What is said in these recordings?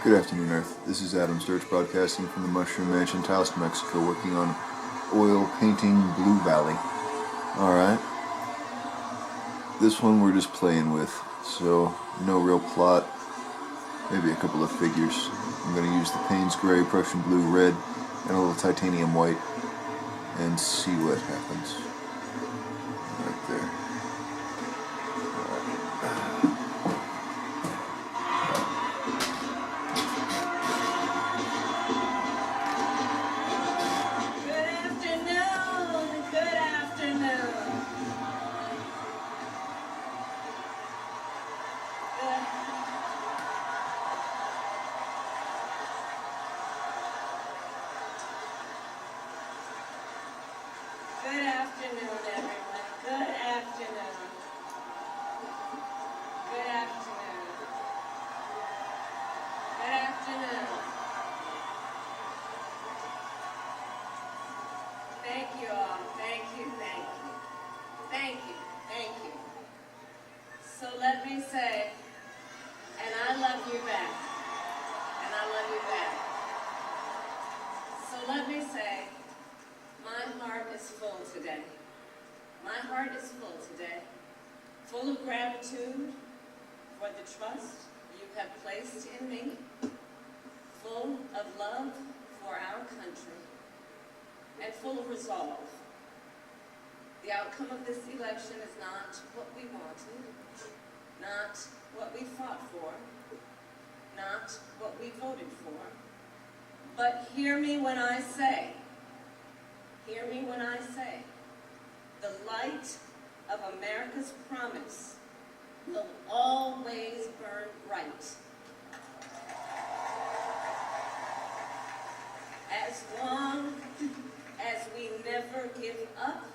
Good afternoon, Earth. This is Adam Sturch broadcasting from the Mushroom Mansion, Taos, Mexico, working on oil painting Blue Valley. Alright. This one we're just playing with, so no real plot. Maybe a couple of figures. I'm going to use the Payne's Gray, Prussian Blue, Red, and a little Titanium White, and see what happens. Right there. Good afternoon, everyone. Good afternoon. Good afternoon. Good afternoon. Thank you all. Thank you, thank you. Thank you, thank you. So let me say, and I love you back. And I love you back. So let me say, my heart is full today. My heart is full today, full of gratitude for the trust you have placed in me, full of love for our country, and full of resolve. The outcome of this election is not what we wanted, not what we fought for, not what we voted for, but hear me when I say, the light of America's promise will always burn bright. As long as we never give up,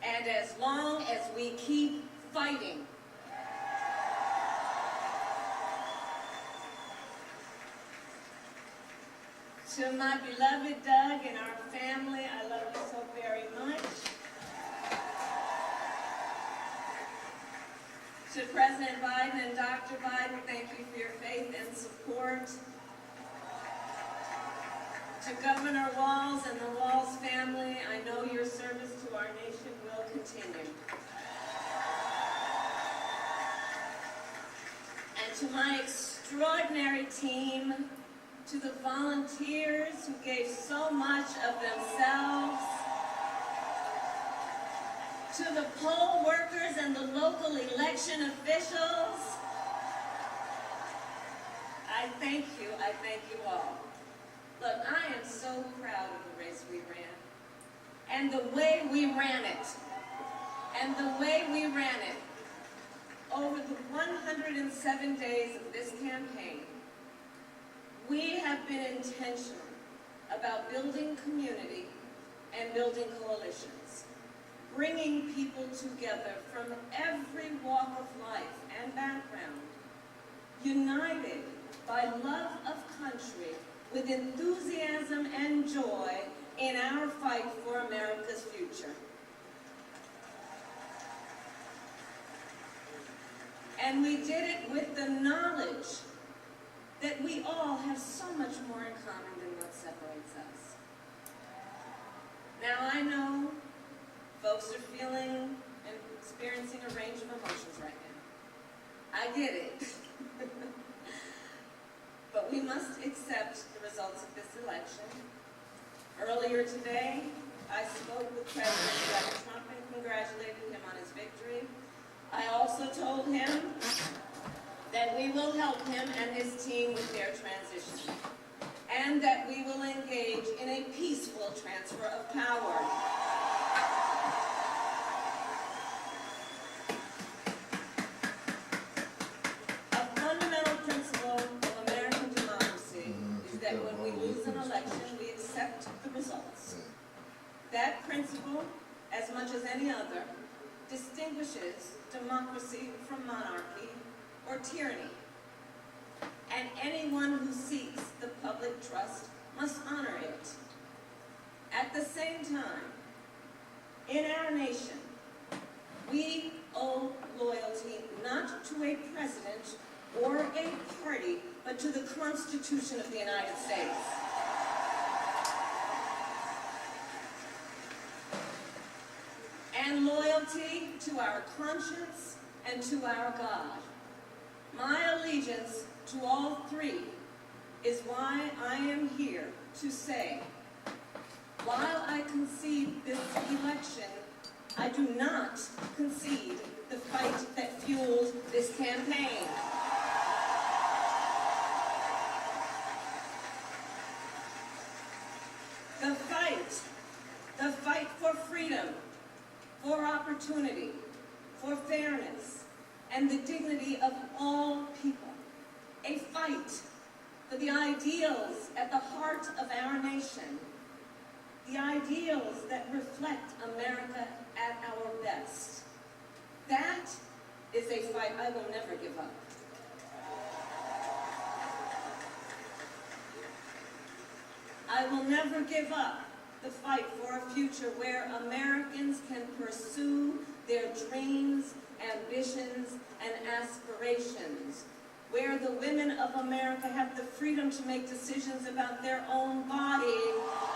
and as long as we keep fighting. To my beloved Doug and our family, I love you so very much. To President Biden and Dr. Biden, thank you for your faith and support. To Governor Walz and the Walz family, I know your service to our nation will continue. And to my extraordinary team, to the volunteers who gave so much of themselves, to the poll workers and the local election officials, I thank you all. Look, I am so proud of the race we ran, and the way we ran it, over the 107 days of this campaign. We have been intentional about building community and building coalitions, bringing people together from every walk of life and background, united by love of country with enthusiasm and joy in our fight for America's future. And we did it with the knowledge that we all have so much more in common than what separates us. Now I know folks are feeling and experiencing a range of emotions right now. I get it. But we must accept the results of this election. Earlier today, I spoke with President Trump and congratulated him on his victory. I also told him that we will help him and his team with their transition, and that we will engage in a peaceful transfer of power. A fundamental principle of American democracy is that when we lose an election, we accept the results. That principle, as much as any other, distinguishes democracy from monarchy or tyranny, and anyone who seeks the public trust must honor it. At the same time, in our nation, we owe loyalty not to a president or a party, but to the Constitution of the United States. And loyalty to our conscience and to our God. My allegiance to all three is why I am here to say, while I concede this election, I do not concede the fight that fueled this campaign. The fight for freedom, for opportunity, for fairness, and the dignity of all people. A fight for the ideals at the heart of our nation, the ideals that reflect America at our best. That is a fight I will never give up. I will never give up the fight for a future where Americans can pursue their dreams, ambitions, and aspirations, where the women of America have the freedom to make decisions about their own body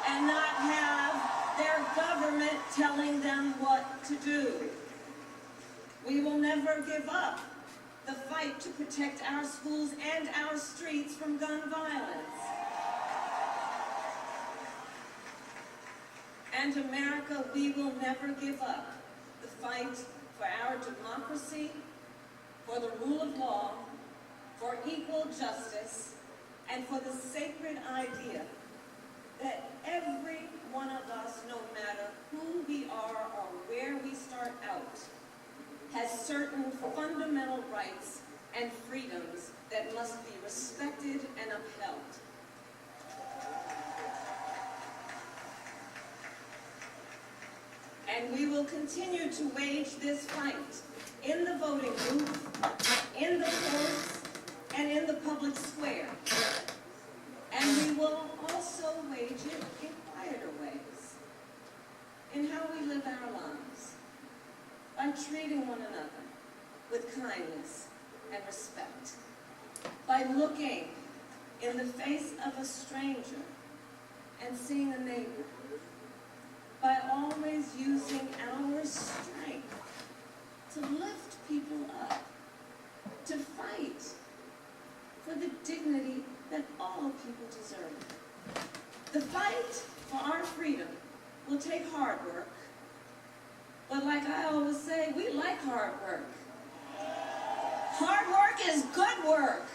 and not have their government telling them what to do. We will never give up the fight to protect our schools and our streets from gun violence. And America, we will never give up the fight for our democracy, for the rule of law, for equal justice, and for the sacred idea that every one of us, no matter who we are or where we start out, has certain fundamental rights and freedoms that must be respected and upheld. And we will continue to wage this fight in the voting booth, in the courts, and in the public square. And we will also wage it in quieter ways, in how we live our lives, by treating one another with kindness and respect, by looking in the face of a stranger and seeing a neighbor, by always using our strength to lift people up, to fight for the dignity that all people deserve. The fight for our freedom will take hard work, but like I always say, we like hard work. Hard work is good work.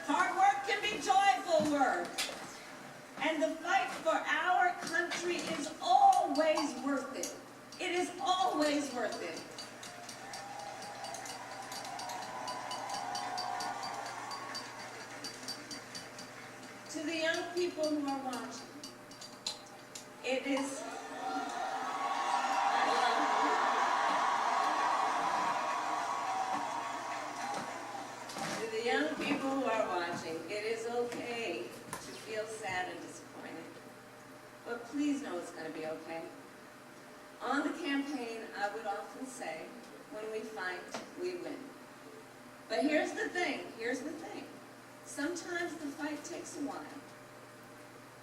Hard work can be joyful work. And the fight for our country is always worth it. It is always worth it. To the young people who are watching, it is... To the young people who are watching, it is okay to feel sad and disappointed. But please know it's going to be okay. On the campaign, I would often say, when we fight, we win. But here's the thing. Sometimes the fight takes a while.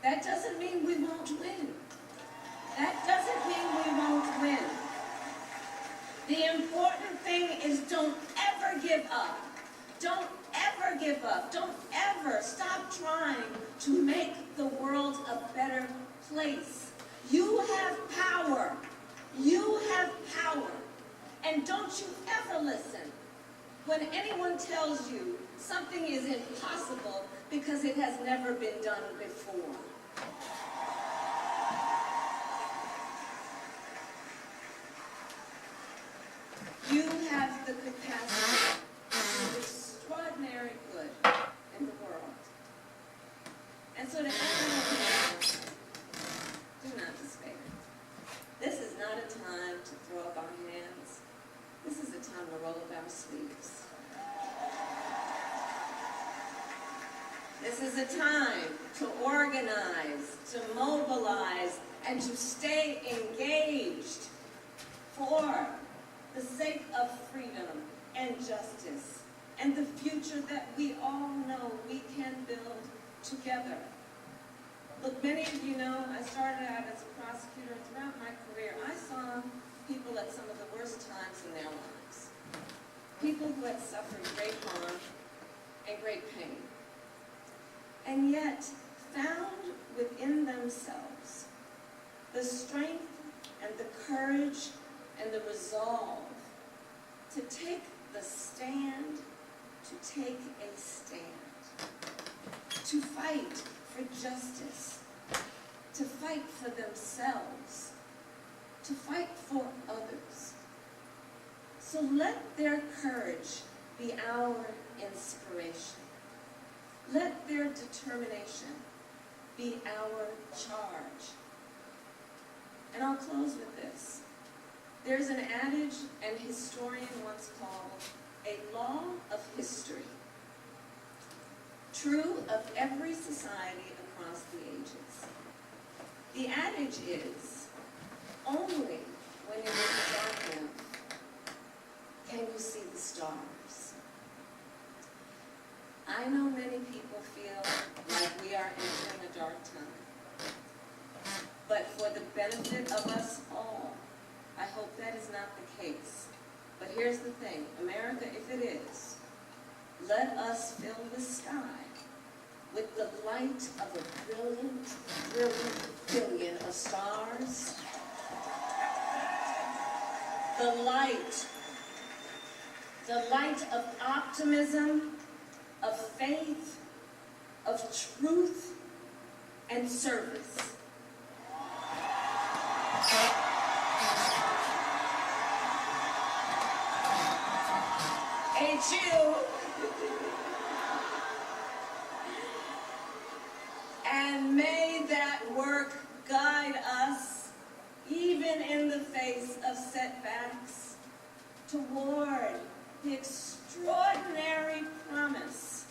That doesn't mean we won't win. That doesn't mean we won't win. The important thing is don't ever give up. Don't ever give up. Don't ever stop trying to make the world a better place. You have power. You have power. And don't you ever listen when anyone tells you something is impossible because it has never been done before. You have the capacity to do extraordinary good in the world. And so to everyone, do not despair. This is not a time to throw up our hands. This is a time to roll up our sleeves. This is a time to organize, to mobilize, and to stay engaged for the sake of freedom and justice and the future that we all know we can build together. Look, many of you know I started out as a prosecutor. Throughout my career, I saw people at some of the worst times in their lives. People who had suffered great harm and great pain, and yet found within themselves the strength and the courage and the resolve to take the stand, to take a stand, to fight for justice, to fight for themselves, to fight for others. So let their courage be our inspiration. Let their determination be our charge. And I'll close with this. There's an adage an historian once called a law of history, true of every society across the ages. The adage is, only when it is dark enough can you see the stars. I know many people feel like we are entering a dark time, but for the benefit of us all, I hope that is not the case. But here's the thing, America, if it is, let us fill the sky with the light of a brilliant, brilliant billion of stars. The light of optimism, of faith, of truth, and service. Ain't you? And may that work guide us, even in the face of setbacks, toward the extraordinary promise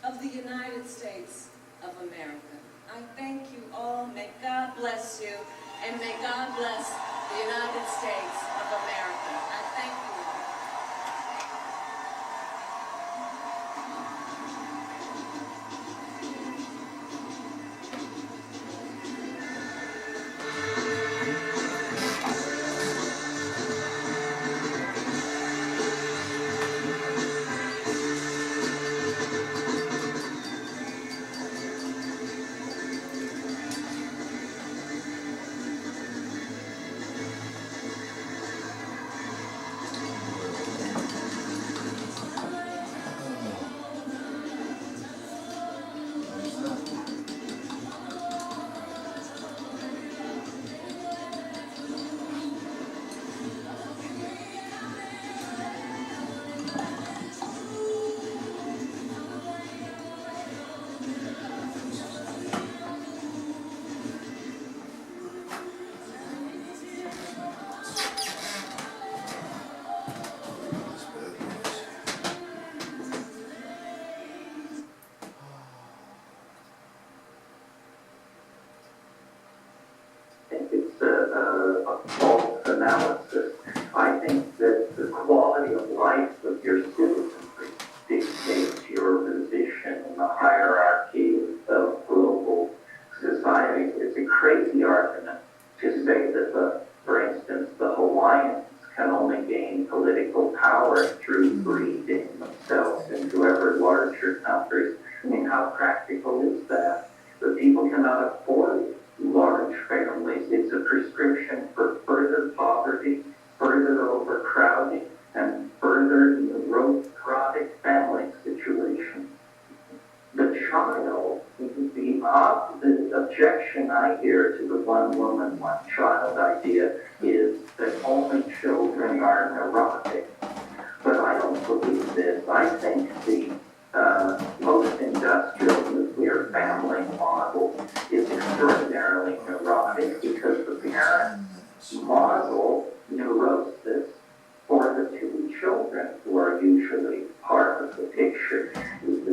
of the United States of America. I thank you all. May God bless you, and may God bless the United States of America. I thank you. A false analysis. I think that the quality of life of your citizenry dictates your position in the hierarchy of global society. It's a crazy argument to say that, for instance, the Hawaiians can only gain political power through breeding themselves into ever larger countries. I mean, how practical is that? The people cannot afford large families. It's a prescription for further poverty, further overcrowding, and further neurotic family situations. The child, the objection I hear to the one woman, one child idea is that only children are neurotic. But I don't believe this. I think the post-industrial nuclear family model is extraordinarily neurotic because the parents model neurosis for the two children who are usually part of the picture. The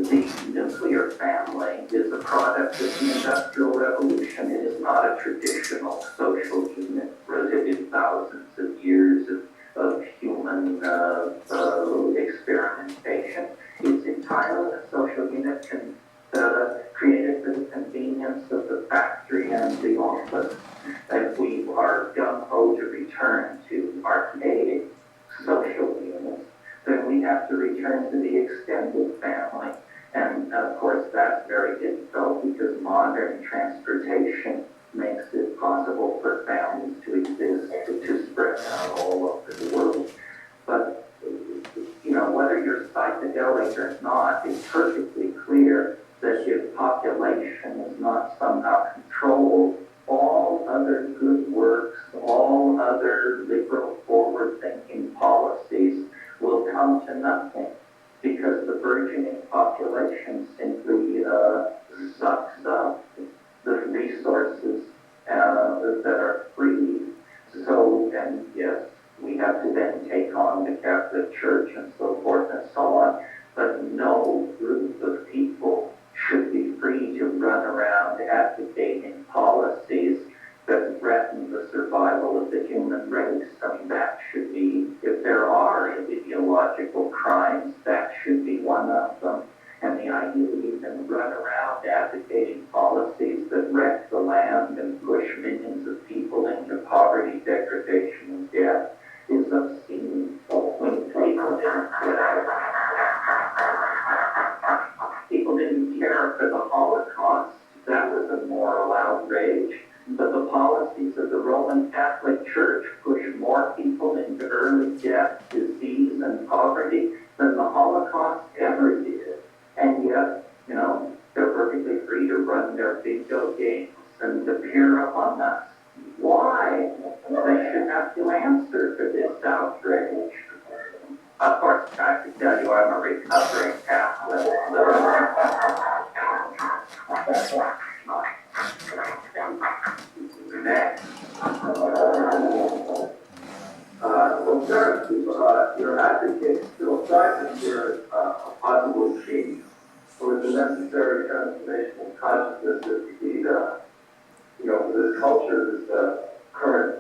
nuclear family is a product of the Industrial Revolution. It is not a traditional social unit rooted in thousands of years of human experiment. transportation. It's entirely a social unit created for the convenience of the factory and the office. If we are gung-ho to return to archaic social units, then we have to return to the extended family. And of course, that's very difficult because modern transportation makes it possible for families to exist, to spread out all over the world. But, you know, whether you're psychedelic or not, it's perfectly clear that if population is not somehow controlled, all other good works, all other liberal forward-thinking policies will come to nothing, because the burgeoning population simply sucks up the resources that are free. So, and yes, we have to then take on the Catholic Church and so forth and so on, but no group of people should be free to run around advocating policies that threaten the survival of the human race. I mean, that should be, if there are ideological crimes, that should be one of them. And the idea that you can run around advocating policies that wreck the land and push millions of people into poverty, degradation, and death is obscene. People didn't care for the Holocaust. That was a moral outrage. But the policies of the Roman Catholic Church push more people into early death, disease, and poverty than the Holocaust ever did. And yet, you know, they're perfectly free to run their video games and appear among us. Why? They should have to answer for this outrage. Of course, I have to tell you, I'm a recovering Catholic. Next. Well, sir, your advocate still cites your possible change for the necessary transformation of consciousness that we need, you know, for this culture, this current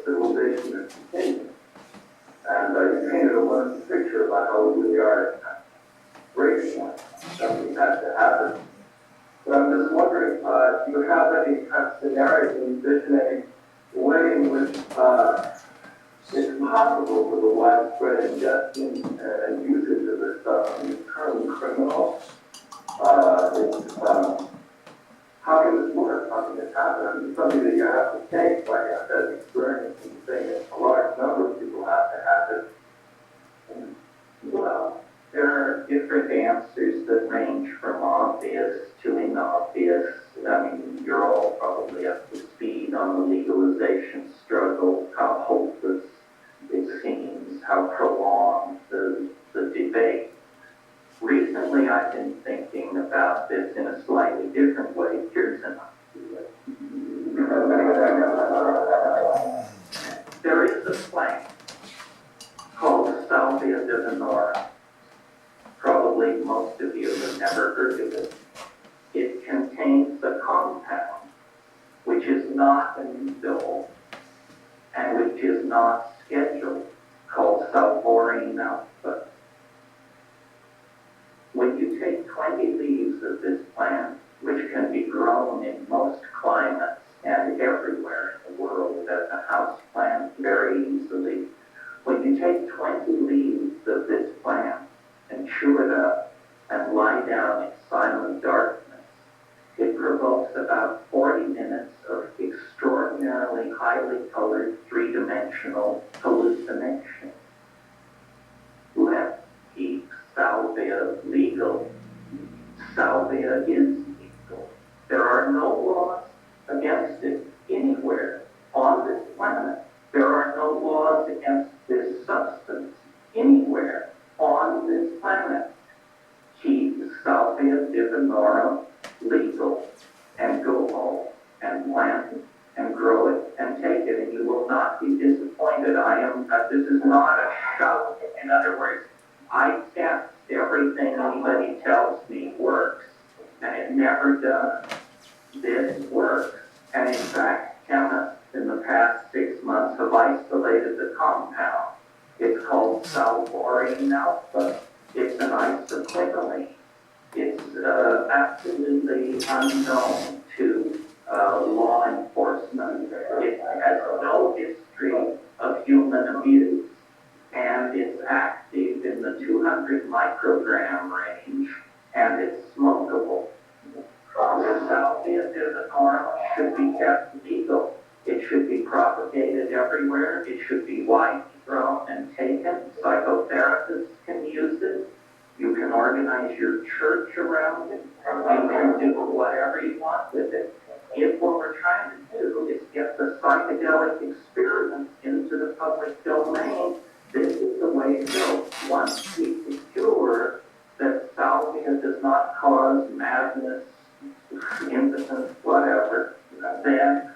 civilization is continuing. And you painted a wonderful picture about how we really are at that breaking point. Something has to happen. But I'm just wondering, do you have any kind of scenarios envisioning a way in which it's possible for the widespread ingestion and usage of this stuff to be currently criminal? How can this work? How can this happen? I mean, it's something that you have to take, like I said, experience and saying that a large number of people have to have it. And, well, there are different answers that range from obvious to inobvious. I mean, you're all probably up to speed on the legalization struggle, how hopeless it seems, how prolonged the debate. Recently, I've been thinking about this in a slightly different way. Here's an There is a plant called Salvia divinorum. Probably most of you have never heard of it. It contains a compound which is not an indole and which is not scheduled, called salvorine alpha. When you take 20 leaves of this plant, which can be grown in most climates and everywhere in the world as a house plant very easily, when you take 20 leaves of this plant and chew it up and lie down in silent darkness, it provokes about 40 minutes of extraordinarily highly colored three-dimensional hallucination. Let's keep salvia legal. Salvia is legal. There are no laws against it anywhere on this planet. There are no laws against this substance anywhere on this planet. Keep Salvia divinorum legal and go home and plant it and grow it and take it, and you will not be disappointed. This is not a shout. In other words, I test everything anybody tells me works, and it never does. This works, and in fact, chemists in the past 6 months have isolated the compound. It's called salvorine alpha. It's an isoquinoline. It's absolutely unknown to law enforcement. It has no history of human abuse, and it's active in the 200 microgram range, and it's smokable. The salvia divinorum should be kept legal. It should be propagated everywhere. It should be widely grown and taken. Psychotherapists can use it. You can organize your church around it. You can do whatever you want with it. If what we're trying to do is get the psychedelic experience into the public domain, this is the way to go. Once we secure that salvia does not cause madness, impotence, whatever, then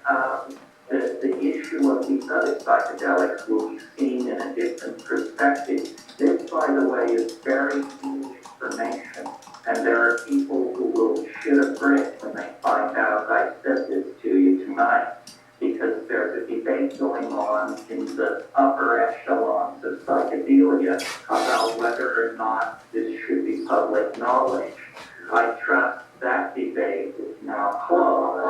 the issue of these other psychedelics will be seen in a different perspective. This, by the way, is very new information, and there are people who will shit a brick when they find out I said this to you tonight, because there's a debate going on in the upper echelons of psychedelia about whether or not this should be public knowledge. I trust that debate is now closed.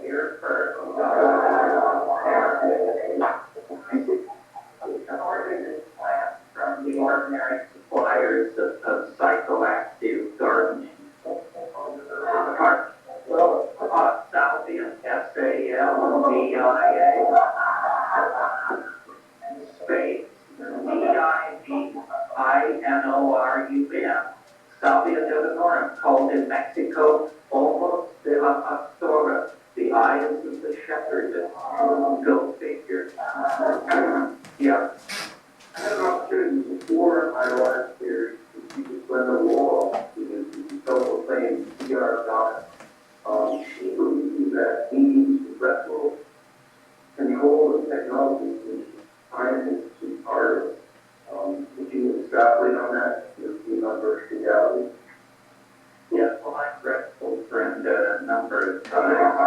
Here first. An organic plant from the ordinary suppliers of psychoactive gardening. Salvia, S-A-L-V-I-A, space, D-I-V-I-N-O-R-U-M. Salvia divinorum, called in Mexico, Olmos de la Pastora, the eyes of the shepherdess. Go figure. Yeah. I had an opportunity before my last year to use Linda Wall, who is the self-proclaimed PR god. She believes that we need to wrestle control of technology to scientists and artists. Would you extrapolate on that? Your view on virtual reality? Yes, well, I've wrestled friend a number of times.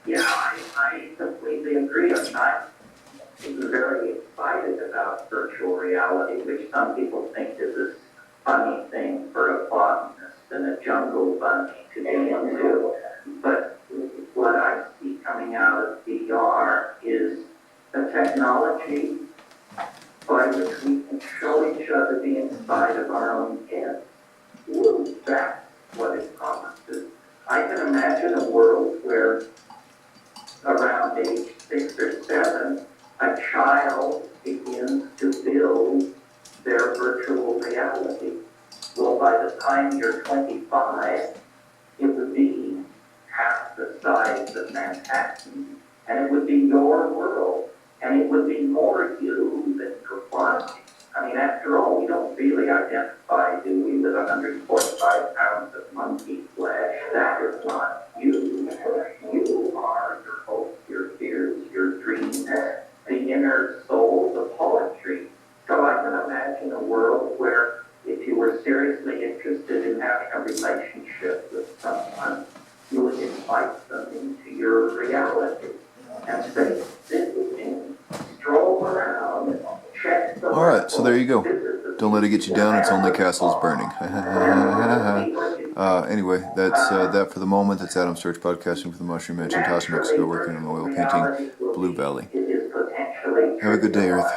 Yeah, I completely agree. I'm very excited about virtual reality, which some people think is this funny thing for a botanist and a jungle bunny to be into. But what I see coming out of VR is a technology by which we can show each other the inside of our own heads. Ooh, that's what it promises. I can imagine a world where around age 6 or 7, a child begins to build their virtual reality. Well, by the time you're 25, it would be half the size of Manhattan, and it would be your world, and it would be more you than your body. I mean, after all, we don't really identify, do we, with 145 pounds of monkey flesh. That is not you. You are your hopes, your fears, your dreams, the inner soul, the poetry. So I can imagine a world where if you were seriously interested in having a relationship with someone, you would invite them into your reality and say, this is me, stroll around, check the Alright, so there you go. Don't let it get you down, it's only castles burning. Anyway, that's that for the moment. That's Adam Sturch podcasting from the Mushroom Mansion, Taos, Mexico, working on oil painting Blue Valley. Have a good day, Earth.